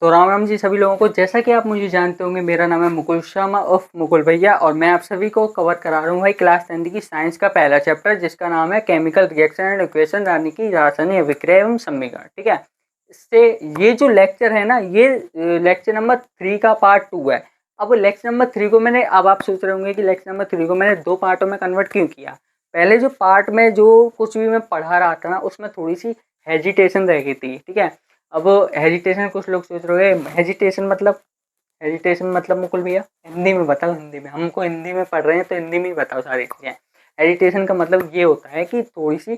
तो राम राम जी सभी लोगों को। जैसा कि आप मुझे जानते होंगे, मेरा नाम है मुकुल शर्मा उर्फ मुकुल भैया, और मैं आप सभी को कवर करा रहा हूँ भाई क्लास 10th की साइंस का पहला चैप्टर, जिसका नाम है केमिकल रिएक्शन एंड इक्वेशन, यानी कि रासायनिक अभिक्रिया एवं समीकरण। ठीक है, इससे ये जो लेक्चर है ना, ये लेक्चर नंबर 3 का पार्ट 2 है। अब लेक्चर नंबर 3 को मैंने, अब आप सोच रहे होंगे कि लेक्चर नंबर 3 को मैंने 2 पार्टों में कन्वर्ट क्यों किया। पहले जो पार्ट में जो कुछ भी मैं पढ़ा रहा था ना, उसमें थोड़ी सी हेजिटेशन रह गई थी। ठीक है, अब हेजिटेशन, कुछ लोग सोच रहे हैं हेजिटेशन मतलब मुकुल भैया हिंदी में बताओ, हिंदी में, हमको हिंदी में पढ़ रहे हैं तो हिंदी में ही बताओ सारी चीज़ें। हेजिटेशन का मतलब ये होता है कि थोड़ी सी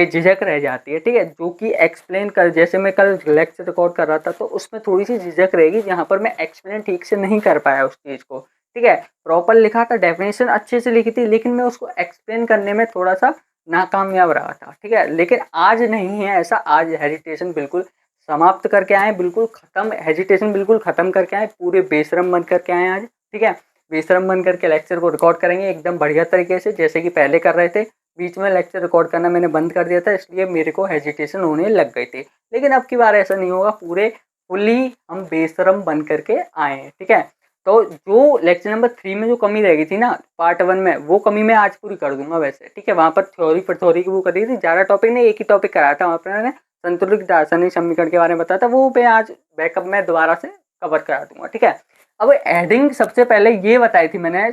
झिझक रह जाती है। ठीक है, जो कि एक्सप्लेन कर, जैसे मैं कल लेक्चर रिकॉर्ड कर रहा था तो उसमें थोड़ी सी झिझक रहेगी जहाँ पर मैं एक्सप्लेन ठीक से नहीं कर पाया उस चीज़ को। ठीक है, प्रॉपर लिखा था, डेफिनेशन अच्छे से लिखी थी, लेकिन मैं उसको एक्सप्लेन करने में थोड़ा सा नाकामयाब रहा था। ठीक है, लेकिन आज नहीं है ऐसा, आज हेजिटेशन बिल्कुल समाप्त करके आए, बिल्कुल खत्म, हेजिटेशन बिल्कुल खत्म करके आए, पूरे बेशरम बन करके आए आज। ठीक है, बेशरम बन करके लेक्चर को रिकॉर्ड करेंगे एकदम बढ़िया तरीके से, जैसे कि पहले कर रहे थे। बीच में लेक्चर रिकॉर्ड करना मैंने बंद कर दिया था, इसलिए मेरे को हेजिटेशन होने लग गई थी। लेकिन अब की बार ऐसा नहीं होगा, पूरे फुली हम बेशरम बन करके आए हैं। ठीक है, तो जो लेक्चर नंबर 3 में जो कमी रह गई थी ना पार्ट 1 में, वो कमी मैं आज पूरी कर दूंगा वैसे। ठीक है, वहाँ पर थ्योरी पर थ्योरी की वो कर दी थी, ज़्यादा टॉपिक नहीं, एक ही टॉपिक कराया था वहाँ पर मैंने, संतुलित रासायनिक समीकरण के बारे में बताया था, वो मैं आज बैकअप में दोबारा से कवर करा दूंगा। ठीक है, अब एडिंग सबसे पहले ये बताई थी मैंने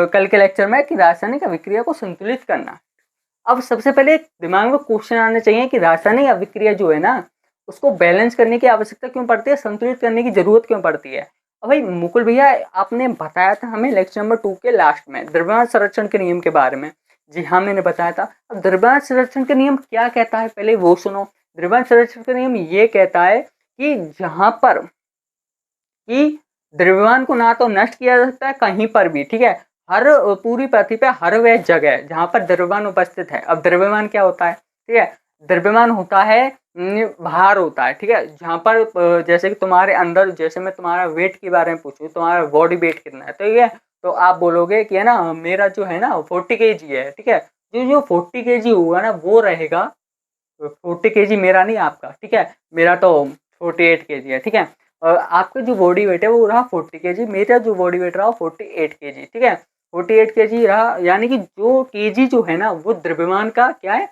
कल के लेक्चर में कि रासायनिक अभिक्रिया को संतुलित करना। अब सबसे पहले दिमाग में क्वेश्चन आना चाहिए कि रासायनिक अभिक्रिया जो है ना, उसको बैलेंस करने की आवश्यकता क्यों पड़ती है, संतुलित करने की जरूरत क्यों पड़ती है। अब भाई मुकुल भैया, आपने बताया था हमें लेक्चर नंबर 2 के लास्ट में द्रव्यमान संरक्षण के नियम के बारे में। जी हाँ, मैंने बताया था। अब द्रव्यमान संरक्षण का नियम क्या कहता है, पहले वो सुनो। द्रव्यमान संरक्षण का नियम ये कहता है कि जहां पर कि द्रव्यमान को ना तो नष्ट किया जा सकता है कहीं पर भी। ठीक है, हर पूरी पृथ्वी पे हर वह जगह जहां पर द्रव्यमान उपस्थित है। अब द्रव्यमान क्या होता है, ठीक है, द्रव्यमान होता है भार होता है। ठीक है, जहां पर जैसे कि तुम्हारे अंदर, जैसे मैं तुम्हारा वेट के बारे में पूछूं, तुम्हारा बॉडी वेट कितना है, तो ये तो आप बोलोगे कि है ना, मेरा जो है ना 40 kg है। ठीक है, जो जो 40 kg होगा ना वो रहेगा 40 kg, मेरा नहीं आपका। ठीक है, मेरा तो 48 kg है। ठीक है, आपका जो बॉडी वेट है वो रहा 40 kg, मेरा जो बॉडी वेट रहा 48 kg। ठीक है, 48 kg रहा, यानी कि जो केजी जो है ना वो द्रव्यमान का क्या है,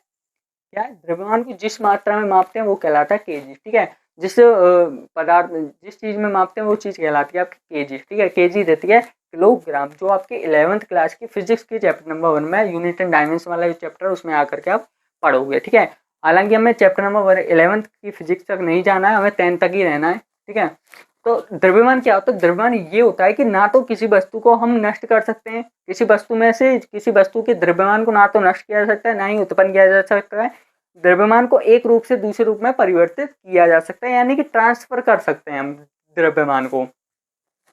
क्या है, द्रव्यमान को जिस मात्रा में मापते हैं वो कहलाता है केजी। ठीक है, जिस पदार्थ, जिस चीज में मापते हैं वो चीज कहलाती है आपकी केजी। ठीक है, केजी रहती है किलोग्राम, जो आपके 11th क्लास की फिजिक्स की चैप्टर नंबर 1 में यूनिट एंड डायमेंशन वाला चैप्टर, उसमें आकर के आप पढ़ोगे। ठीक है, हालांकि हमें चैप्टर नंबर 11th की फिजिक्स तक नहीं जाना है, हमें 10th तक ही रहना है। ठीक है, तो द्रव्यमान क्या होता है, द्रव्यमान ये होता है कि ना तो किसी वस्तु को हम नष्ट कर सकते हैं, किसी वस्तु में से किसी वस्तु के द्रव्यमान को ना तो नष्ट किया जा सकता है, ना ही उत्पन्न किया जा सकता है। द्रव्यमान को एक रूप से दूसरे रूप में परिवर्तित किया जा सकता है, यानी कि ट्रांसफर कर सकते हैं हम द्रव्यमान को।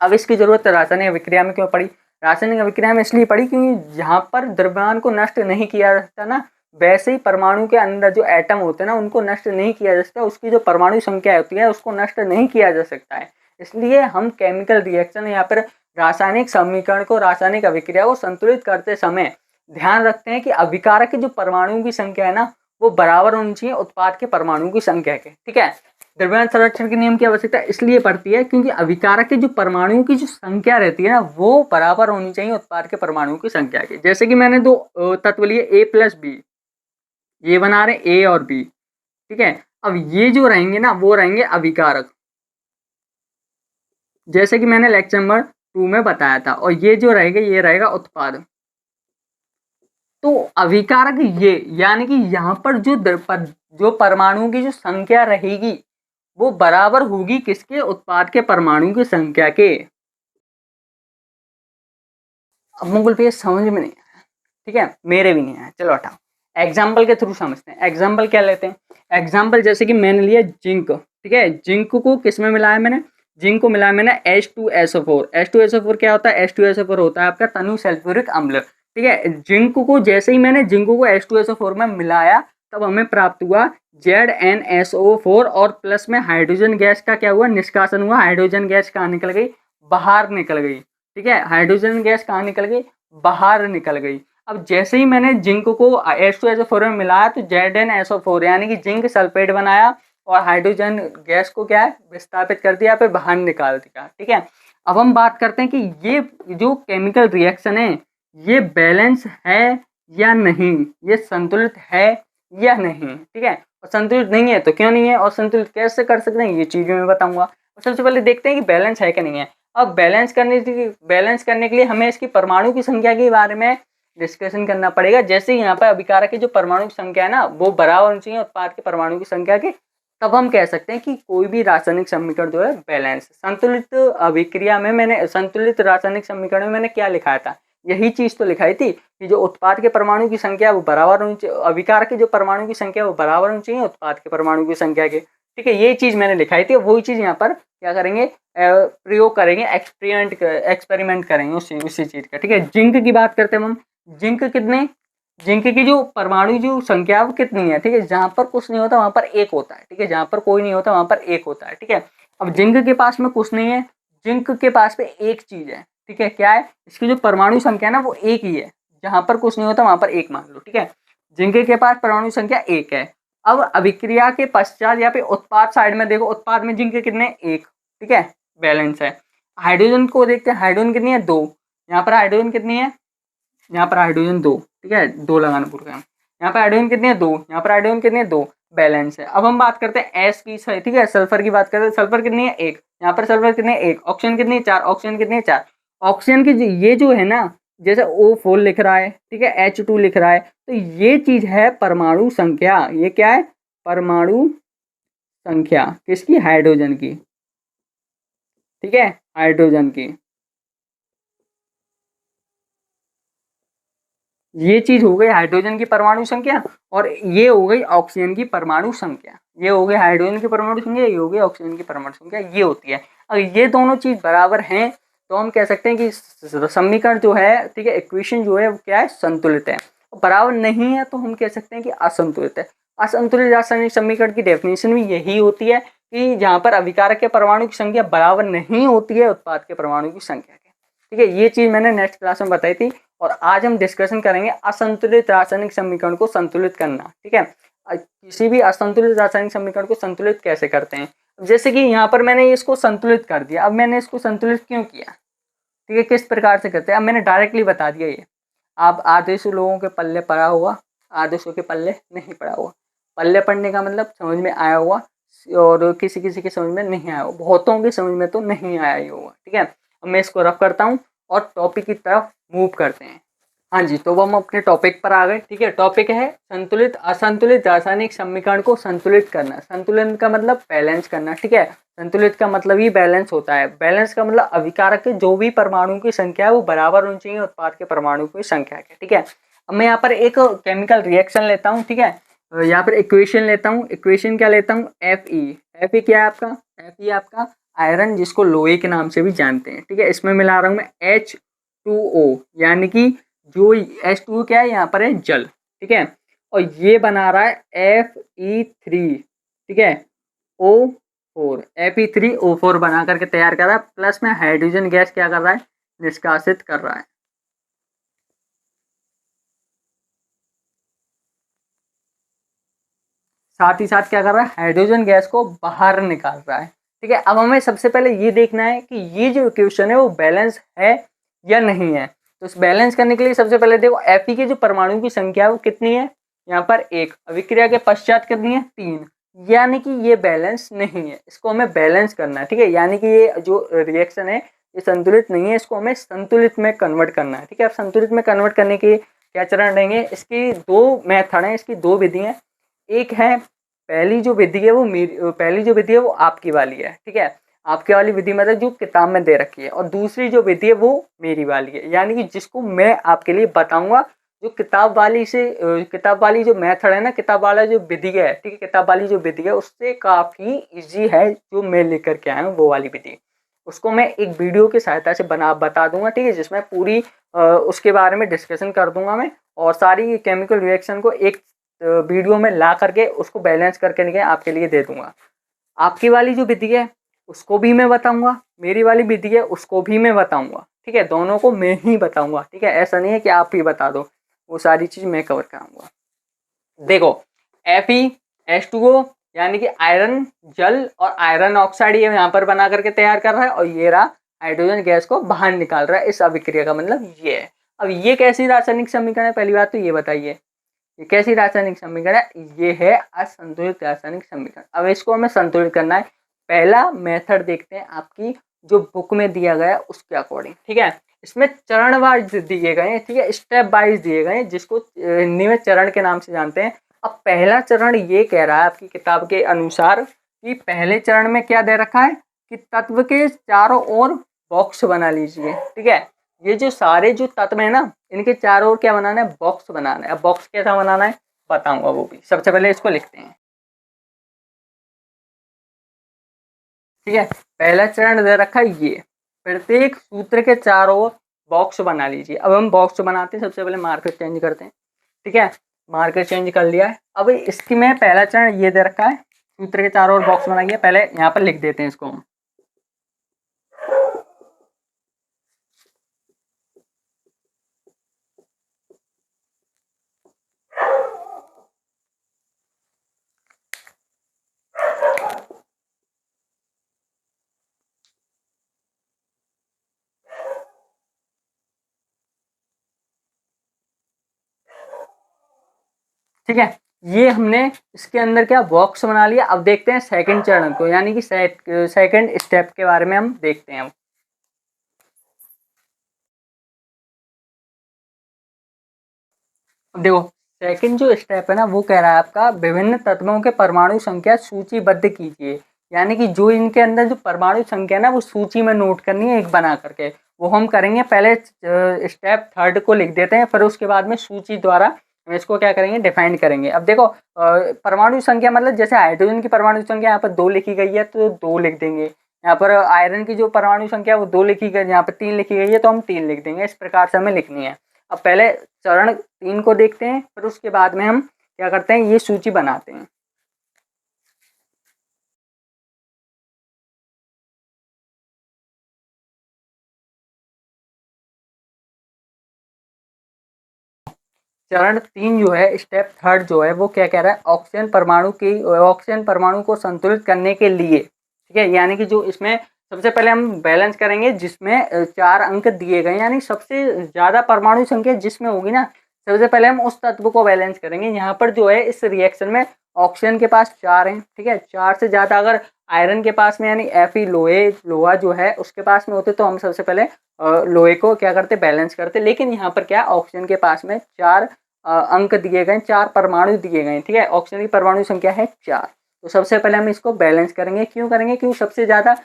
अब इसकी जरूरत रासायनिक अभिक्रिया में क्यों पड़ी, रासायनिक अभिक्रिया में इसलिए पड़ी क्योंकि जहां पर द्रव्यमान को नष्ट नहीं किया जा सकता ना, वैसे ही परमाणु के अंदर जो एटम होते हैं ना, उनको नष्ट नहीं किया जा सकता, उसकी जो परमाणु संख्या होती है उसको नष्ट नहीं किया जा सकता है। इसलिए हम केमिकल रिएक्शन या फिर रासायनिक समीकरण को, रासायनिक अभिक्रिया को संतुलित करते समय ध्यान रखते हैं कि अभिकारक की जो परमाणुओं की संख्या है ना, वो बराबर होनी चाहिए उत्पाद के परमाणुओं की संख्या के। ठीक है, द्रव्यमान संरक्षण के नियम की आवश्यकता इसलिए पड़ती है क्योंकि अभिकारक के जो परमाणुओं की जो संख्या रहती है ना, वो बराबर होनी चाहिए उत्पाद के परमाणुओं की संख्या के। जैसे कि मैंने दो तत्व लिए A+B, ये बना रहे ए और बी। ठीक है, अब ये जो रहेंगे ना वो रहेंगे अभिकारक, जैसे कि मैंने लेक्चर नंबर 2 में बताया था, और ये जो रहेगा ये रहेगा उत्पाद। तो अभिकारक ये, यानी कि यहाँ पर जो परमाणुओं की जो संख्या रहेगी वो बराबर होगी किसके, उत्पाद के परमाणु की संख्या के। अब मुकुल भैया समझ में नहीं आया, ठीक है, मेरे भी नहीं आया, चलो हटाओ, एग्जाम्पल के थ्रू समझते हैं। एग्जाम्पल क्या लेते हैं, एग्जाम्पल जैसे कि मैंने लिया जिंक। ठीक है, जिंक को किस में मिलाया मैंने, जिंक को मिलाया मैंने H2SO4। H2SO4 क्या होता है, H2SO4 होता है आपका तनु सल्फ्यूरिक अम्ल। ठीक है, जिंक को जैसे ही मैंने जिंक को H2SO4 में मिलाया, तब हमें प्राप्त हुआ ZnSO4, और प्लस में हाइड्रोजन गैस का क्या हुआ, निष्कासन हुआ, हाइड्रोजन गैस कहाँ निकल गई, बाहर निकल गई। ठीक है, हाइड्रोजन गैस कहाँ निकल गई, बाहर निकल गई। अब जैसे ही मैंने जिंक को H2SO4 में मिलाया तो ZnSO4 यानी कि जिंक सल्फेट बनाया, और हाइड्रोजन गैस को क्या है विस्थापित कर दिया, फिर बाहर निकाल दिया। ठीक है, अब हम बात करते हैं कि ये जो केमिकल रिएक्शन है ये बैलेंस है या नहीं, ये संतुलित है या नहीं। ठीक है, और संतुलित नहीं है तो क्यों नहीं है, और संतुलित कैसे कर सकते हैं ये चीज़ें मैं बताऊंगा। और सबसे पहले देखते हैं कि बैलेंस है कि नहीं है। अब बैलेंस करने के लिए हमें इसकी परमाणु की संख्या के बारे में डिस्कशन करना पड़ेगा। जैसे यहाँ पर अभिकारक की जो परमाणु की संख्या है ना वो बराबर होनी चाहिए उत्पाद के परमाणु की संख्या के, तब हम कह सकते हैं कि कोई भी रासायनिक समीकरण जो है बैलेंस। संतुलित अभिक्रिया में मैंने संतुलित रासायनिक समीकरण में मैंने क्या लिखाया था, यही चीज तो लिखाई थी कि जो उत्पाद के परमाणु की संख्या वो बराबर होनी चाहिए, अभिकारक की जो परमाणु की संख्या वो बराबर होनी चाहिए उत्पाद के परमाणु की संख्या के। ठीक है, ये चीज मैंने लिखाई थी, वही चीज यहाँ पर क्या करेंगे प्रयोग करेंगे, एक्सपेरिमेंट करेंगे उसी चीज का। ठीक है, जिंक की बात करते हैं हम। जिंक की जो परमाणु जो संख्या है वो कितनी है। ठीक है, जहां पर कुछ नहीं होता वहां पर एक होता है। ठीक है, जहां पर कोई नहीं होता वहां पर एक होता है। ठीक है, अब जिंक के पास में कुछ नहीं है, जिंक के पास में एक चीज है। ठीक है, क्या है, इसकी जो परमाणु संख्या है ना वो एक ही है, जहां पर कुछ नहीं होता वहां पर एक मान लो। ठीक है, जिंक के पास परमाणु संख्या एक है। अब अभिक्रिया के पश्चात यहाँ पे उत्पाद साइड में देखो, उत्पाद में जिंक कितने, एक। ठीक है, बैलेंस है। हाइड्रोजन को देखते हैं, हाइड्रोजन कितनी है, दो। यहाँ पर हाइड्रोजन कितनी है, यहाँ पर हाइड्रोजन दो। ठीक है, दो लगाना पूरा। यहाँ पर हाइड्रोजन कितनी है, दो। यहाँ पर हाइड्रोजन कितनी है, दो। बैलेंस है। अब हम बात करते हैं एस की। ठीक है, सल्फर की बात करते हैं, सल्फर कितनी है, एक। यहाँ पर सल्फर कितनी है, एक। ऑक्सीजन कितनी है, चार। ऑक्सीजन कितनी है, चार। ऑक्सीजन की ये जो है ना, जैसे O4 लिख रहा है, ठीक है, H2 लिख रहा है, तो ये चीज है परमाणु संख्या। ये क्या है, परमाणु संख्या किसकी, हाइड्रोजन की। ठीक है, हाइड्रोजन की ये चीज हो गई हाइड्रोजन की परमाणु संख्या, और ये हो गई ऑक्सीजन की परमाणु संख्या। ये हो गई हाइड्रोजन की परमाणु संख्या, ये हो गई ऑक्सीजन की परमाणु संख्या, ये होती है। अगर ये दोनों चीज बराबर हैं तो हम कह सकते हैं कि समीकरण जो है, ठीक है, इक्वेशन जो है वो क्या है, संतुलित है। बराबर नहीं है तो हम कह सकते हैं कि असंतुलित है। असंतुलित रासायनिक समीकरण की डेफिनेशन भी यही होती है कि जहाँ पर अभिकारक के परमाणु की संख्या बराबर नहीं होती है उत्पाद के परमाणु की संख्या के। ठीक है, ये चीज मैंने नेक्स्ट क्लास में बताई थी, और आज हम डिस्कशन करेंगे असंतुलित रासायनिक समीकरण को संतुलित करना। ठीक है, किसी भी असंतुलित रासायनिक समीकरण को संतुलित कैसे करते हैं। जैसे कि यहाँ पर मैंने इसको संतुलित कर दिया, अब मैंने इसको संतुलित क्यों किया, ठीक है, किस प्रकार से करते हैं, अब मैंने डायरेक्टली बता दिया। ये आप आधे लोगों के पल्ले पड़ा हुआ, आधे के पल्ले नहीं पड़ा हुआ। पल्ले पढ़ने का मतलब समझ में आया हुआ, और किसी किसी के समझ में नहीं आया हुआ, बहुतों के समझ में तो नहीं आया ही होगा। ठीक है, अब मैं इसको रफ करता हूँ और टॉपिक की तरफ मूव करते हैं। हाँ जी, तो हम अपने टॉपिक पर आ गए। ठीक है, टॉपिक है संतुलित असंतुलित रासायनिक समीकरण को संतुलित करना। संतुलन का मतलब बैलेंस करना। ठीक है, संतुलित का मतलब ही बैलेंस होता है। बैलेंस का मतलब अभिकारक के जो भी परमाणु की संख्या है वो बराबर होनी चाहिए उत्पाद के परमाणु की संख्या के। ठीक है, अब मैं यहाँ पर एक केमिकल रिएक्शन लेता हूँ। ठीक है, यहाँ पर इक्वेशन लेता हूँ। इक्वेशन क्या लेता हूँ, Fe क्या है आपका, Fe आपका आयरन, जिसको लोहे के नाम से भी जानते हैं। ठीक है, इसमें मिला रहा हूँ मैं H2O, यानी कि जो H2O क्या है, यहाँ पर है जल। ठीक है, और ये बना रहा है Fe3। ठीक है, O4, Fe3O4 बना करके तैयार कर रहा है, प्लस में हाइड्रोजन गैस क्या कर रहा है, निष्कासित कर रहा है। साथ ही साथ क्या कर रहा है, हाइड्रोजन गैस को बाहर निकाल रहा है। ठीक है, अब हमें सबसे पहले ये देखना है कि ये जो इक्वेशन है वो बैलेंस है या नहीं है। तो इस बैलेंस करने के लिए सबसे पहले देखो Fe की जो परमाणु की संख्या है वो कितनी है, यहाँ पर एक। अभिक्रिया के पश्चात कितनी है, तीन। यानी कि ये बैलेंस नहीं है, इसको हमें बैलेंस करना है। ठीक है, यानी कि ये जो रिएक्शन है ये संतुलित नहीं है, इसको हमें संतुलित में कन्वर्ट करना है। ठीक है, अब संतुलित में कन्वर्ट करने के क्या चरण रहेंगे, इसकी दो मेथड है, इसकी दो विधि है। एक है, पहली जो विधि है वो पहली जो विधि है वो आपकी वाली है। ठीक है, आपकी वाली विधि मतलब जो किताब में दे रखी है, और दूसरी जो विधि है वो मेरी वाली है, यानी कि जिसको मैं आपके लिए बताऊंगा। जो किताब वाली जो मेथड है ना, किताब वाला जो विधि है, ठीक है, किताब वाली जो विधि है उससे काफ़ी इजी है, जो मैं लेकर के आया हूँ वो वाली विधि। उसको मैं एक वीडियो की सहायता से बता दूंगा। ठीक है, जिसमें पूरी उसके बारे में डिस्कशन कर दूंगा मैं, और सारी केमिकल रिएक्शन को एक वीडियो में ला करके उसको बैलेंस करके आपके लिए दे दूंगा। आपकी वाली जो विधि है उसको भी मैं बताऊंगा, मेरी वाली विधि है उसको भी मैं बताऊंगा। ठीक है, दोनों को मैं ही बताऊंगा। ठीक है, ऐसा नहीं है कि आप ही बता दो, वो सारी चीज मैं कवर कराऊंगा। देखो Fe H2O यानी कि आयरन जल और आयरन ऑक्साइड ये यहाँ पर बना करके तैयार कर रहा है और ये रहा हाइड्रोजन गैस को बाहर निकाल रहा है। इस अभिक्रिया का मतलब ये है। अब ये कैसी रासायनिक समीकरण है, पहली बात तो ये बताइए, ये कैसी रासायनिक समीकरण है? ये है असंतुलित रासायनिक समीकरण। अब इसको हमें संतुलित करना है। पहला मेथड देखते हैं आपकी जो बुक में दिया गया है उसके अकॉर्डिंग, ठीक है। इसमें चरण वाइज दिए गए हैं, ठीक है, स्टेप वाइज दिए गए हैं, जिसको निम्न चरण के नाम से जानते हैं। अब पहला चरण ये कह रहा है आपकी किताब के अनुसार कि पहले चरण में क्या दे रखा है कि तत्व के चारों ओर बॉक्स बना लीजिए, ठीक है। ये जो सारे जो तत्व है ना, इनके चारों ओर क्या बनाना है? बॉक्स बनाना है। अब बॉक्स कैसा बनाना है बताऊंगा वो भी। सबसे पहले इसको लिखते हैं, ठीक है। पहला चरण दे रखा है ये, प्रत्येक सूत्र के चारों ओर बॉक्स बना लीजिए। अब हम बॉक्स बनाते हैं, सबसे पहले मार्कर चेंज करते हैं, ठीक है। मार्कर चेंज कर लिया है। अब इसकी में पहला चरण ये दे रखा है, सूत्र के चारों ओर बॉक्स बनाइए। पहले यहाँ पर लिख देते हैं इसको हम, ठीक है। ये हमने इसके अंदर क्या बॉक्स बना लिया। अब देखते हैं सेकंड चरण को, यानी कि सेकंड स्टेप के बारे में हम देखते हैं। अब देखो सेकंड जो स्टेप है ना, वो कह रहा है आपका विभिन्न तत्वों के परमाणु संख्या सूचीबद्ध कीजिए। यानी कि जो इनके अंदर जो परमाणु संख्या है ना, वो सूची में नोट करनी है एक बना करके। वो हम करेंगे, पहले स्टेप थर्ड को लिख देते हैं, फिर उसके बाद में सूची द्वारा हम इसको क्या करेंगे, डिफाइन करेंगे। अब देखो परमाणु संख्या मतलब जैसे हाइड्रोजन की परमाणु संख्या यहाँ पर 2 लिखी गई है तो 2 लिख देंगे। यहाँ पर आयरन की जो परमाणु संख्या वो 2 लिखी गई, यहाँ पर 3 लिखी गई है तो हम 3 लिख देंगे। इस प्रकार से हमें लिखनी है। अब पहले चरण 3 को देखते हैं, फिर उसके बाद में हम क्या करते हैं, ये सूची बनाते हैं। चरण 3 जो है, स्टेप थर्ड जो है, वो क्या कह रहा है, ऑक्सीजन परमाणु को संतुलित करने के लिए, ठीक है। यानी कि जो इसमें सबसे पहले हम बैलेंस करेंगे, जिसमें 4 अंक दिए गए, यानी सबसे ज़्यादा परमाणु संख्या जिसमें होगी ना, सबसे पहले हम उस तत्व को बैलेंस करेंगे। यहाँ पर जो है इस रिएक्शन में ऑक्सीजन के पास 4 हैं, ठीक है। 4 से ज़्यादा अगर आयरन के पास में, यानी Fe लोहा जो है उसके पास में होते, तो हम सबसे पहले लोहे को क्या करते, बैलेंस करते। लेकिन यहाँ पर क्या, ऑक्सीजन के पास में 4 अंक दिए गए, 4 परमाणु दिए गए, ठीक है। ऑक्सीजन की परमाणु संख्या है 4। तो सबसे पहले हम इसको बैलेंस करेंगे। क्यों करेंगे? क्योंकि सबसे ज़्यादा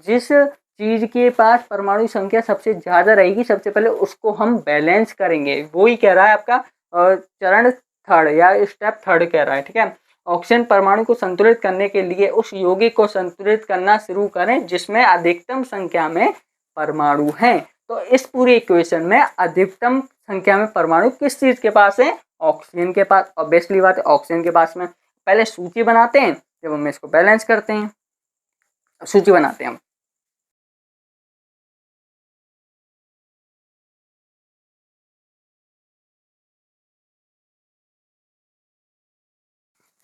जिस चीज़ के पास परमाणु संख्या सबसे ज़्यादा रहेगी, सबसे पहले उसको हम बैलेंस करेंगे। वो ही कह रहा है आपका चरण थर्ड या स्टेप थर्ड कह रहा है, ठीक है। ऑक्सीजन परमाणु को संतुलित करने के लिए उस यौगिक को संतुलित करना शुरू करें जिसमें अधिकतम संख्या में परमाणु हैं। तो इस पूरी इक्वेशन में अधिकतम संख्या में परमाणु किस चीज के पास है? ऑक्सीजन के पास। ऑब्वियसली बात है, ऑक्सीजन के पास में। पहले सूची बनाते हैं, जब हम इसको बैलेंस करते हैं, सूची बनाते हैं हम।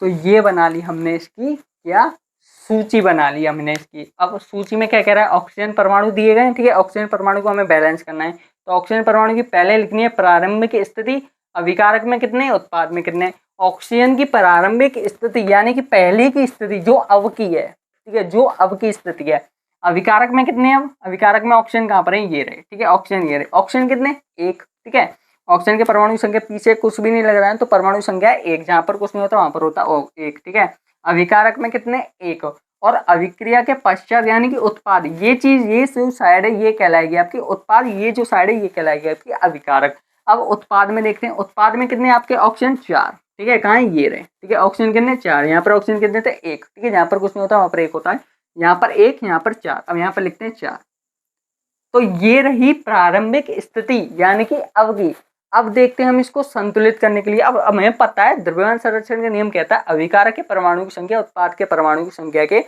तो ये बना ली हमने इसकी क्या, सूची बना ली हमने इसकी। अब सूची में क्या कह रहा है, ऑक्सीजन परमाणु दिए गए हैं, ठीक है। ऑक्सीजन परमाणु को हमें बैलेंस करना है। तो ऑक्सीजन परमाणु की पहले लिखनी है प्रारंभिक स्थिति, अभिकारक में कितने, उत्पाद में कितने। ऑक्सीजन की प्रारंभिक स्थिति यानी कि पहले की स्थिति जो अब की है, ठीक है, जो अब की स्थिति है। अभिकारक में कितने, अब अभिकारक में ऑक्सीजन कहाँ पर है, ये रहे, ठीक है। ऑक्सीजन ये रहे, ऑक्सीजन कितने, 1, ठीक है। ऑक्सीजन के परमाणु संख्या पीछे कुछ भी नहीं लग रहा है, तो परमाणु संख्या 1, जहां पर कुछ नहीं होता वहां पर होता 1, ठीक है। अभिकारक में कितने, 1। और अभिक्रिया के पश्चात यानी कि उत्पाद, ये चीज, ये जो साइड है ये कहलाएगी आपकी उत्पाद, ये जो साइड है ये कहलाएगी आपकी अभिकारक। अब उत्पाद में देखते हैं, उत्पाद में कितने आपके ऑक्सीजन, 4, ठीक है। कहाँ है, ये रहे, ठीक है। ऑक्सीजन कितने, 4। यहाँ पर ऑक्सीजन कितने थे, 1, ठीक है। जहाँ पर कुछ नहीं होता वहां पर 1 होता है, यहाँ पर 1, यहाँ पर 4। अब यहाँ पर लिखते हैं 4। तो ये रही प्रारंभिक स्थिति यानी कि अब की। अब देखते हैं हम इसको संतुलित करने के लिए। अब हमें पता है द्रव्यमान संरक्षण का नियम कहता है अभिकारक के परमाणु की संख्या उत्पाद के परमाणु की संख्या के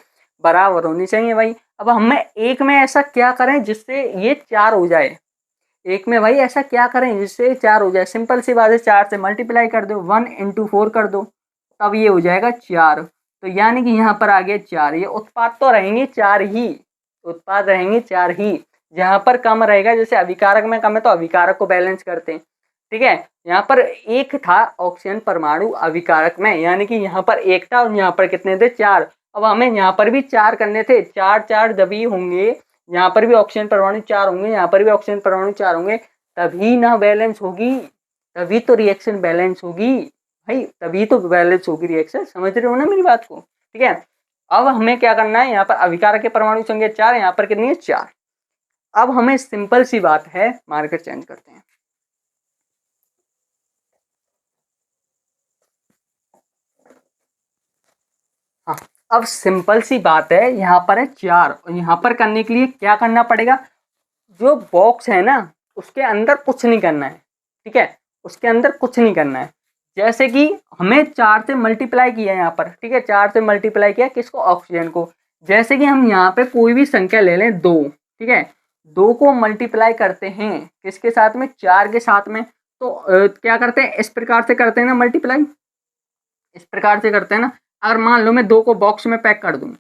बराबर होनी चाहिए भाई। अब हमें एक में ऐसा क्या करें जिससे ये 4 हो जाए, एक में भाई ऐसा क्या करें जिससे 4 हो जाए। सिंपल सी बात है, 4 से मल्टीप्लाई कर दो, 1 × 4 कर दो, तब ये हो जाएगा 4। तो यानी कि यहाँ पर आ गया 4। ये उत्पाद तो रहेंगे 4 ही, उत्पाद रहेंगे 4 ही। जहाँ पर कम रहेगा, जैसे अभिकारक में कम है तो अभिकारक को बैलेंस करते हैं, ठीक है। यहाँ पर एक था ऑक्सीजन परमाणु अभिकारक में, यानी कि यहाँ पर एक था और यहाँ पर कितने थे 4। अब हमें यहाँ पर भी 4 करने थे, 4 4 जब ही होंगे, यहाँ पर भी ऑक्सीजन परमाणु 4 होंगे, यहाँ पर भी ऑक्सीजन परमाणु 4 होंगे, तभी ना बैलेंस होगी, तभी तो रिएक्शन बैलेंस होगी भाई, तभी तो बैलेंस होगी रिएक्शन। समझ रहे हो ना मेरी बात को, ठीक है। अब हमें क्या करना है, यहाँ पर अभिकारक के परमाणु संख्या 4, यहाँ पर कितनी है 4। अब हमें सिंपल सी बात है, मार्कर चेंज करते हैं। हाँ, अब सिंपल सी बात है, यहाँ पर है 4 और यहाँ पर करने के लिए क्या करना पड़ेगा, जो बॉक्स है ना उसके अंदर कुछ नहीं करना है, ठीक है, उसके अंदर कुछ नहीं करना है। जैसे कि हमें 4 से मल्टीप्लाई किया यहाँ पर, ठीक है, 4 से मल्टीप्लाई किया किसको, ऑक्सीजन को। जैसे कि हम यहाँ पे कोई भी संख्या ले लें 2, ठीक है, 2 को मल्टीप्लाई करते हैं किसके साथ में, 4 के साथ में। तो क्या करते हैं, इस प्रकार से करते हैं ना मल्टीप्लाई, इस प्रकार से करते हैं ना। अगर मान लो मैं 2 को बॉक्स में पैक कर दूं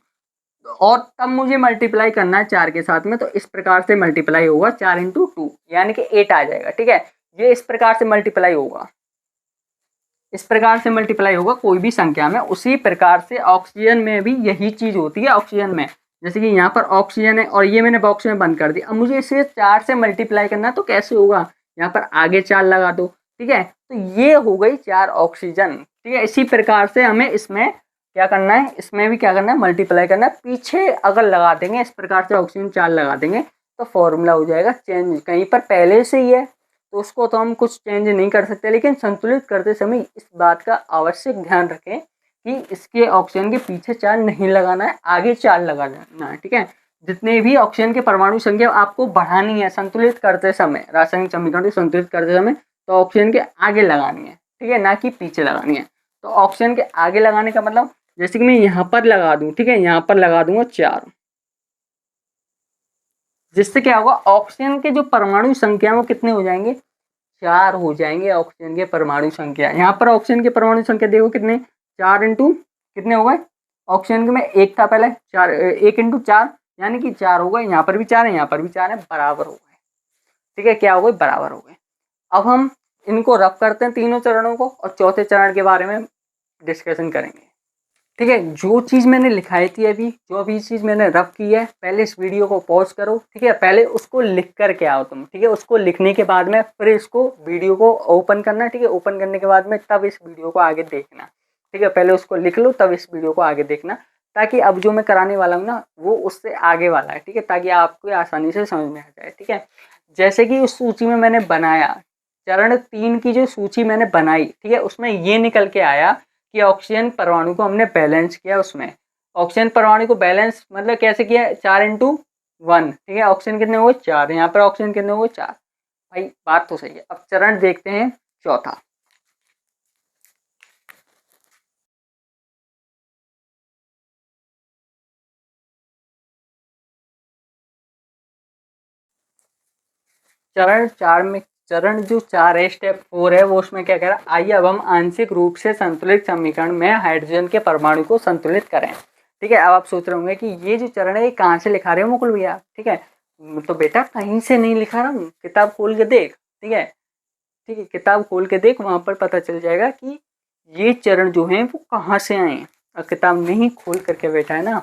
और तब मुझे मल्टीप्लाई करना है 4 के साथ में, तो इस प्रकार से मल्टीप्लाई होगा, 4 इंटू 2 यानी कि 8 आ जाएगा, ठीक है। ये इस प्रकार से मल्टीप्लाई होगा, इस प्रकार से मल्टीप्लाई होगा कोई भी संख्या में। उसी प्रकार से ऑक्सीजन में भी यही चीज होती है। ऑक्सीजन में जैसे कि यहाँ पर ऑक्सीजन है और ये मैंने बॉक्स में बंद कर दिया, अब मुझे इसे 4 से मल्टीप्लाई करना है, तो कैसे होगा, यहाँ पर आगे 4 लगा दो, ठीक है, तो ये हो गई 4 ऑक्सीजन, ठीक है। इसी प्रकार से हमें इसमें क्या करना है, इसमें भी क्या करना है, मल्टीप्लाई करना है। पीछे अगर लगा देंगे इस प्रकार से ऑक्सीजन 4 लगा देंगे तो फॉर्मूला हो जाएगा चेंज, कहीं पर पहले से ही है तो उसको तो हम कुछ चेंज नहीं कर सकते, लेकिन संतुलित करते समय इस बात का आवश्यक ध्यान रखें कि इसके ऑक्सीजन के पीछे 4 नहीं लगाना है, आगे 4 लगाना है, ठीक है। जितने भी ऑक्सीजन के परमाणु संख्या आपको बढ़ानी है संतुलित करते समय, रासायनिक समीकरण को संतुलित करते समय, तो ऑक्सीजन के आगे लगानी है, ठीक है, ना कि पीछे लगानी है। तो ऑक्सीजन के आगे लगाने का मतलब, जैसे कि मैं यहाँ पर लगा दूं, ठीक है, यहाँ पर लगा दूंगा 4, जिससे क्या होगा, ऑक्सीजन के जो परमाणु संख्या वो कितने हो जाएंगे, 4 हो जाएंगे ऑक्सीजन के परमाणु संख्या। यहाँ पर ऑक्सीजन के परमाणु संख्या देखो कितने, 4 इंटू कितने हो गए, ऑक्सीजन के में एक था पहले 4, 1 इंटू 4 यानी कि 4 हो गए, यहाँ पर भी 4 है, यहाँ पर भी 4 है, बराबर हो गए, ठीक है, क्या हो गए, बराबर हो गए। अब हम इनको रफ करते हैं तीनों चरणों को और चौथे चरण के बारे में डिस्कशन करेंगे, ठीक है। जो चीज़ मैंने लिखाई थी अभी, जो भी चीज़ मैंने रफ की है, पहले इस वीडियो को पॉज करो, ठीक है, पहले उसको लिख कर के आओ तुम, ठीक है। उसको लिखने के बाद में फिर इसको वीडियो को ओपन करना, ठीक है, ओपन करने के बाद में तब इस वीडियो को आगे देखना, ठीक है। पहले उसको लिख लो तब इस वीडियो को आगे देखना, ताकि अब जो मैं कराने वाला हूँ ना वो उससे आगे वाला है, ठीक है, ताकि आपको आसानी से समझ में आ जाए, ठीक है। जैसे कि उस सूची में मैंने बनाया, चरण 3 की जो सूची मैंने बनाई, ठीक है, उसमें ये निकल के आया कि ऑक्सीजन परमाणु को हमने बैलेंस किया। उसमें ऑक्सीजन परमाणु को बैलेंस मतलब कैसे किया, 4 इंटू 1, ठीक है, ऑक्सीजन कितने हुए 4, यहाँ पर ऑक्सीजन कितने हुए 4, भाई बात तो सही है। अब चरण देखते हैं चौथा। चरण 4 में, चरण जो 4 है, स्टेप 4 है, वो उसमें क्या कह रहा है, आइए अब हम आंशिक रूप से संतुलित समीकरण में हाइड्रोजन के परमाणु को संतुलित करें, ठीक है। अब आप सोच रहे होंगे कि ये जो चरण है ये कहाँ से लिखा रहे हो मुकुल भैया, ठीक है, तो बेटा कहीं से नहीं लिखा रहा हूँ, किताब खोल के देख, ठीक है, ठीक है, किताब खोल के देख, वहां पर पता चल जाएगा कि ये चरण जो हैं वो कहाँ से आए हैं। और किताब नहीं खोल करके बैठा है ना,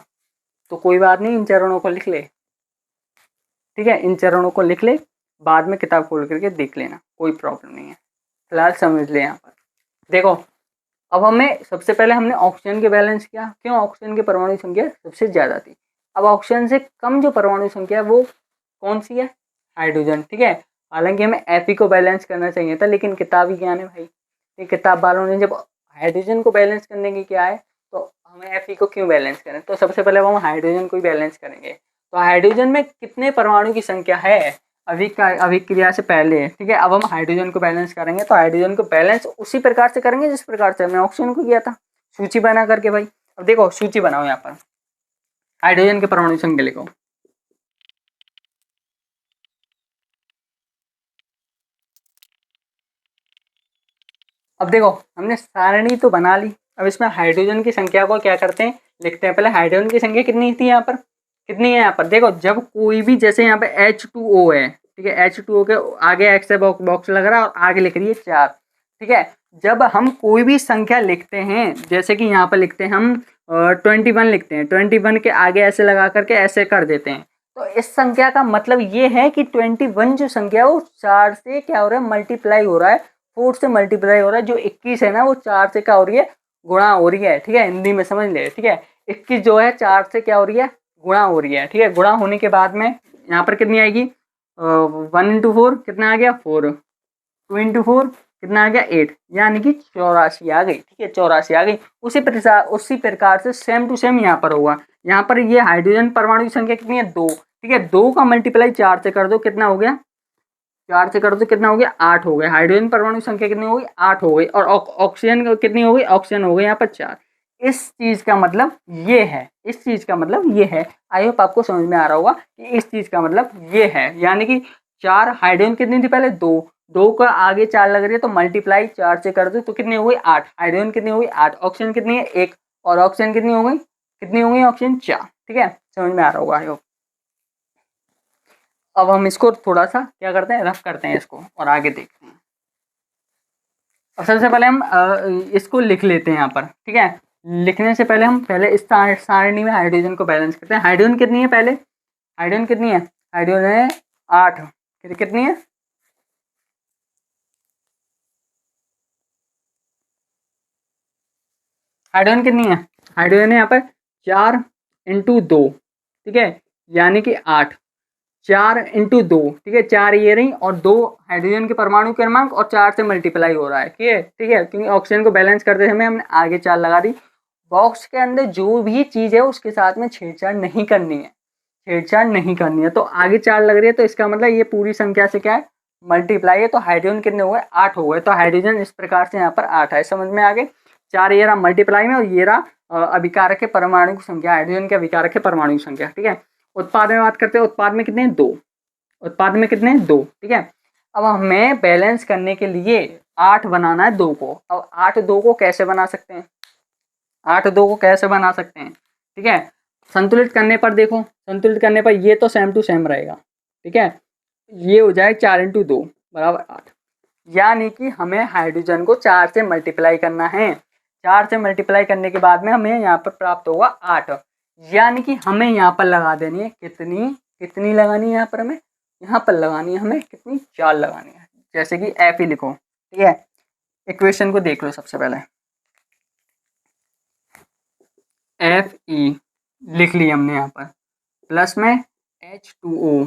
तो कोई बात नहीं, इन चरणों को लिख ले, ठीक है, इन चरणों को लिख ले, बाद में किताब खोल करके देख लेना, कोई प्रॉब्लम नहीं है, फिलहाल समझ ले। यहाँ पर देखो, अब हमें सबसे पहले हमने ऑक्सीजन के बैलेंस किया, क्यों, ऑक्सीजन की परमाणु संख्या सबसे ज़्यादा थी। अब ऑक्सीजन से कम जो परमाणु संख्या है वो कौन सी है, हाइड्रोजन, ठीक है। हालांकि हमें एफ को बैलेंस करना चाहिए था, लेकिन किताबी ज्ञान है भाई, ये किताब वालों ने जब हाइड्रोजन को बैलेंस करने की क्या है, तो हमें एफ को क्यों बैलेंस करें, तो सबसे पहले हम हाइड्रोजन को ही बैलेंस करेंगे। तो हाइड्रोजन में कितने परमाणु की संख्या है, अभिक्रिया से पहले, ठीक है। अब हम हाइड्रोजन को बैलेंस करेंगे, तो हाइड्रोजन को बैलेंस उसी प्रकार से करेंगे जिस प्रकार से हमने ऑक्सीजन को किया था, सूची बना करके भाई। अब देखो सूची बनाओ, यहाँ पर हाइड्रोजन के परमाणु संख्या लिखो। अब देखो हमने सारणी तो बना ली, अब इसमें हाइड्रोजन की संख्या को क्या करते हैं, लिखते हैं। पहले हाइड्रोजन की संख्या कितनी थी यहाँ पर, कितनी है यहाँ पर देखो, जब कोई भी जैसे यहाँ पे H2O है, ठीक है, H2O के आगे एक्स है बॉक्स लग रहा है और आगे लिख रही है 4, ठीक है। जब हम कोई भी संख्या लिखते हैं, जैसे कि यहाँ पर लिखते हैं हम 21 लिखते हैं, 21 के आगे ऐसे लगा करके ऐसे कर देते हैं, तो इस संख्या का मतलब ये है कि 21 जो संख्या है वो 4 से क्या हो रहा है, मल्टीप्लाई हो रहा है, 4 से मल्टीप्लाई हो रहा है। जो 21 है ना वो 4 से क्या हो रही है, गुणा हो रही है, ठीक है, हिंदी में समझ ले, ठीक है। 21 जो है 4 से क्या हो रही है, गुणा हो रही है, ठीक है। गुणा होने के बाद में यहाँ पर कितनी आएगी, 1 इंटू 4 कितना आ गया 4, 2 इंटू 4 कितना आ गया 8, यानी कि 84 आ गई, ठीक है, 84 आ गई। उसी प्रकार से सेम टू सेम यहाँ पर होगा। यहाँ पर ये हाइड्रोजन परमाणु की संख्या कितनी है 2, ठीक है, 2 का मल्टीप्लाई 4 से कर दो कितना हो गया, 4 से कर दो कितना हो गया 8 हो गया। हाइड्रोजन परमाणु संख्या कितनी हो गई 8 हो गई, और ऑक्सीजन कितनी हो गई, ऑक्सीजन हो गई यहाँ पर 4। इस चीज का मतलब ये है, इस चीज का मतलब ये है। आई होप आपको समझ में आ रहा होगा कि इस चीज का मतलब ये है, यानी कि 4 हाइड्रोजन कितनी थी पहले 2, 2 का आगे 4 लग रही है तो मल्टीप्लाई 4 से कर दो तो कितनी हो गई 8, हाइड्रोजन कितनी हो गई 8, ऑक्सीजन कितनी है 1, और ऑक्सीजन कितनी हो गई, कितनी हो गई ऑक्सीजन 4, ठीक है, समझ में आ रहा होगा आई होप। अब हम इसको थोड़ा सा क्या करते हैं, रफ करते हैं इसको और आगे देखते हैं। अब सबसे पहले हम इसको लिख लेते हैं यहाँ पर, ठीक है। लिखने से पहले हम पहले इस सारणी में हाइड्रोजन को बैलेंस करते हैं। हाइड्रोजन कितनी है पहले, हाइड्रोजन कितनी है, हाइड्रोजन है 8, कितनी है, हाइड्रोजन कितनी है, हाइड्रोजन है यहाँ पर 4 इंटू 2, ठीक है, यानी कि 8, 4 इंटू 2, ठीक है, 4 ये रही और 2 हाइड्रोजन के परमाणु क्रमांक और 4 से मल्टीप्लाई हो रहा है, ठीक है, ठीक है, क्योंकि ऑक्सीजन को बैलेंस करते समय हमने आगे 4 लगा दी। बॉक्स के अंदर जो भी चीज़ है उसके साथ में छेड़छाड़ नहीं करनी है, छेड़छाड़ नहीं करनी है। तो आगे 4 लग रही है तो इसका मतलब ये पूरी संख्या से क्या है, मल्टीप्लाई है। तो हाइड्रोजन कितने हुए 8 हो गए, तो हाइड्रोजन इस प्रकार से यहाँ पर 8 है, समझ में आ गए। 4 ये रहा मल्टीप्लाई में और ये रहा अभिकारक के परमाणु की संख्या, हाइड्रोजन के अभिकारक के परमाणु की संख्या, ठीक है। उत्पाद में बात करते हैं, उत्पाद में कितने 2, उत्पाद में कितने 2, ठीक है। अब हमें बैलेंस करने के लिए 8 बनाना है 2 को। अब 8 2 को कैसे बना सकते हैं, 8 2 को कैसे बना सकते हैं, ठीक है। संतुलित करने पर देखो, संतुलित करने पर ये तो सेम टू सेम रहेगा, ठीक है, ये हो जाए 4 इंटू 2 बराबर 8, यानी कि हमें हाइड्रोजन को 4 से मल्टीप्लाई करना है। 4 से मल्टीप्लाई करने के बाद में हमें यहाँ पर प्राप्त होगा 8, यानी कि हमें यहाँ पर लगा देनी है कितनी, कितनी लगानी है यहाँ पर हमें, यहाँ पर लगानी है हमें कितनी 4 लगानी है। जैसे कि एफ ही लिखो, ठीक है, इक्वेशन को देख लो सबसे पहले, एफ ई लिख लिया हमने यहाँ पर, प्लस में H2O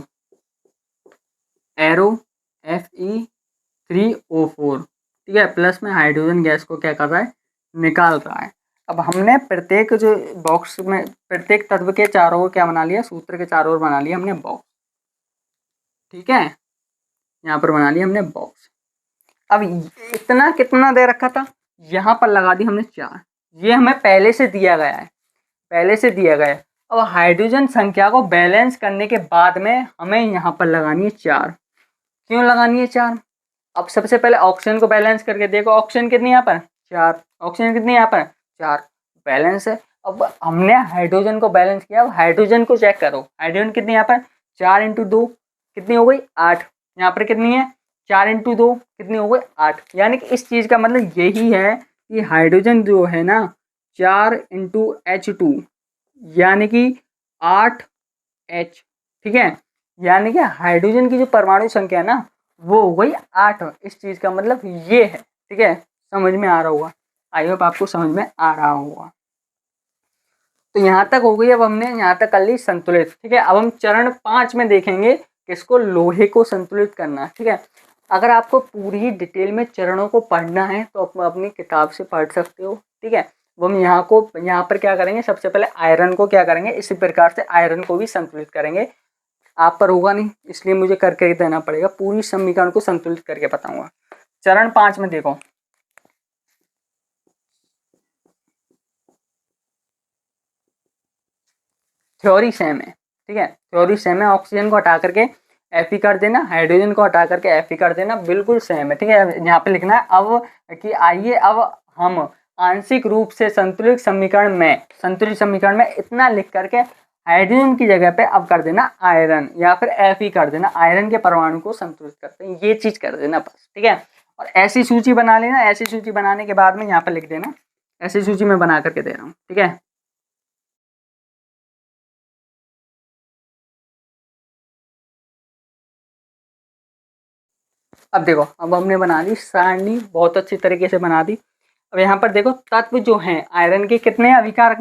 एरो Fe3O4, ठीक है, प्लस में हाइड्रोजन गैस को क्या कर रहा है, निकाल रहा है। अब हमने प्रत्येक जो बॉक्स में प्रत्येक तत्व के चारों ओर क्या बना लिया, सूत्र के चारों ओर बना लिया हमने बॉक्स, ठीक है, यहाँ पर बना लिया हमने बॉक्स। अब इतना कितना दे रखा था, यहाँ पर लगा दी हमने 4, ये हमें पहले से दिया गया है, पहले से दिया गया है। अब हाइड्रोजन संख्या को बैलेंस करने के बाद में हमें यहाँ पर लगानी है 4, क्यों लगानी है 4। अब सबसे पहले ऑक्सीजन को बैलेंस करके देखो, ऑक्सीजन कितनी यहाँ पर 4, ऑक्सीजन कितनी यहाँ पर 4, बैलेंस है। अब हमने हाइड्रोजन को बैलेंस किया, अब हाइड्रोजन को चेक करो, हाइड्रोजन कितनी यहाँ पर 4 इंटू 2 कितनी हो गई 8, यहाँ पर कितनी है 4 इंटू 2 कितनी हो गई 8, यानी कि इस चीज़ का मतलब यही है कि हाइड्रोजन जो है ना 4 इंटू H2 यानी कि 8H, ठीक है, यानी कि हाइड्रोजन की जो परमाणु संख्या है ना वो हो गई 8, इस चीज़ का मतलब ये है, ठीक है, समझ में आ रहा होगा, आई होप आपको समझ में आ रहा होगा। तो यहाँ तक हो गई, अब हमने यहाँ तक कर ली संतुलित, ठीक है। अब हम चरण 5 में देखेंगे किसको, लोहे को संतुलित करना, ठीक है। अगर आपको पूरी डिटेल में चरणों को पढ़ना है तो आप अपनी किताब से पढ़ सकते हो, ठीक है। वो हम यहाँ पर क्या करेंगे, सबसे पहले आयरन को क्या करेंगे, इसी प्रकार से आयरन को भी संतुलित करेंगे। आप पर होगा नहीं इसलिए मुझे करके देना पड़ेगा, पूरी समीकरण को संतुलित करके बताऊंगा। चरण 5 में देखो, थ्योरी सेम है, ठीक है, थ्योरी सेम है। ऑक्सीजन को हटा करके Fe कर देना, हाइड्रोजन को हटा करके Fe कर देना, बिल्कुल सेम है, ठीक है। यहाँ पे लिखना है अब कि आइए अब हम आंशिक रूप से संतुलित समीकरण में इतना लिख करके हाइड्रोजन की जगह पे अब कर देना आयरन, या फिर Fe कर देना, आयरन के परमाणु को संतुलित करते हैं, ये चीज कर देना बस, ठीक है। और ऐसी सूची बना लेना, ऐसी सूची बनाने के बाद में यहाँ पर लिख देना, ऐसी सूची में बना करके दे रहा हूँ, ठीक है। अब देखो, अब हमने बना दी सारणी, बहुत अच्छी तरीके से बना दी। अब यहाँ पर देखो तत्व जो हैं आयरन के कितने अभिकारक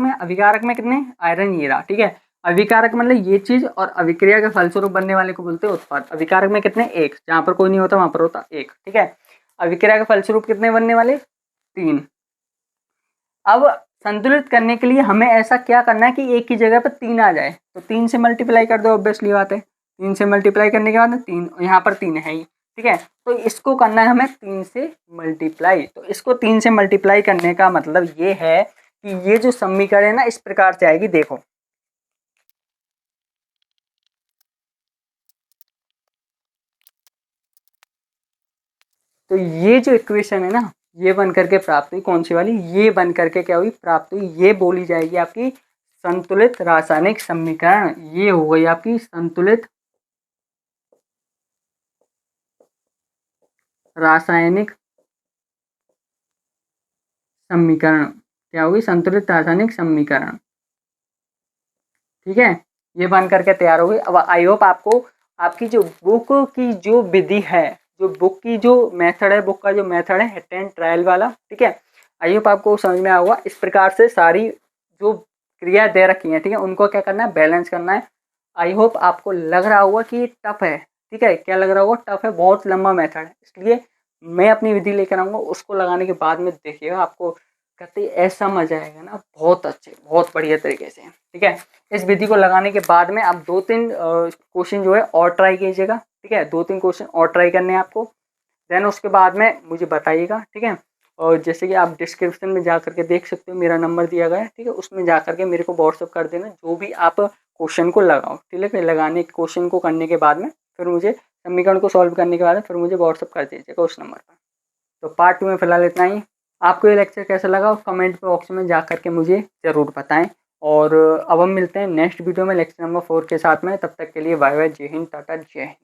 में कितने, आयरन ये रहा, ठीक है। अभिकारक मतलब ये चीज, और अभिक्रिया के फलस्वरूप बनने वाले को बोलते हैं उत्पाद। अभिकारक में कितने, एक, जहां पर कोई नहीं होता वहां पर होता एक, ठीक है। अभिक्रिया के फलस्वरूप कितने बनने वाले, 3। अब संतुलित करने के लिए हमें ऐसा क्या करना है कि एक की जगह पर 3 आ जाए, तो 3 से मल्टीप्लाई कर दो, ऑब्वियसली बात है। 3 से मल्टीप्लाई करने के बाद 3, यहाँ पर 3 है ही, ठीक है। तो इसको करना है हमें 3 से मल्टीप्लाई। तो इसको 3 से मल्टीप्लाई करने का मतलब ये है कि ये जो समीकरण है ना इस प्रकार से आएगी, देखो। तो ये जो इक्वेशन है ना, ये बन करके प्राप्त हुई, कौन सी वाली, ये बन करके क्या हुई, प्राप्त हुई। ये बोली जाएगी आपकी संतुलित रासायनिक समीकरण। ये हो गई आपकी संतुलित रासायनिक समीकरण। क्या होगी, संतुलित रासायनिक समीकरण, ठीक है। ये बन करके तैयार हो गई। अब आई होप आपको आपकी जो बुक की जो विधि है, जो बुक की जो मेथड है, बुक का जो मेथड है हिट एंड ट्रायल वाला, ठीक है, आई होप आपको समझ में आया होगा। इस प्रकार से सारी जो क्रिया दे रखी है, ठीक है, उनको क्या करना है, बैलेंस करना है। आई होप आपको लग रहा होगा कि टफ है, ठीक है, क्या लग रहा होगा, टफ है, बहुत लंबा मेथड है, इसलिए मैं अपनी विधि लेकर आऊँगा, उसको लगाने के बाद में देखिएगा आपको कहते ऐसा मजा आएगा ना, बहुत अच्छे, बहुत बढ़िया तरीके से, ठीक है। इस विधि को लगाने के बाद में आप 2-3 क्वेश्चन जो है और ट्राई कीजिएगा, ठीक है, 2-3 क्वेश्चन और ट्राई करने हैं आपको। देन उसके बाद में मुझे बताइएगा, ठीक है। और जैसे कि आप डिस्क्रिप्शन में जा करके देख सकते हो, मेरा नंबर दिया गया है, ठीक है, उसमें जा करके मेरे को व्हाट्सअप कर देना जो भी आप क्वेश्चन को लगाओ, ठीक है। फिर लगाने क्वेश्चन को करने के बाद में फिर मुझे समीकरण को सॉल्व करने के बाद फिर मुझे व्हाट्सअप कर दीजिएगा उस नंबर पर। तो पार्ट 2 में फिलहाल इतना ही। आपको ये लेक्चर कैसा लगा कमेंट बॉक्स में जा करके मुझे ज़रूर बताएं। और अब हम मिलते हैं नेक्स्ट वीडियो में लेक्चर नंबर 4 के साथ में। तब तक के लिए बाय बाय, जय हिंद, टाटा, जय हिंद।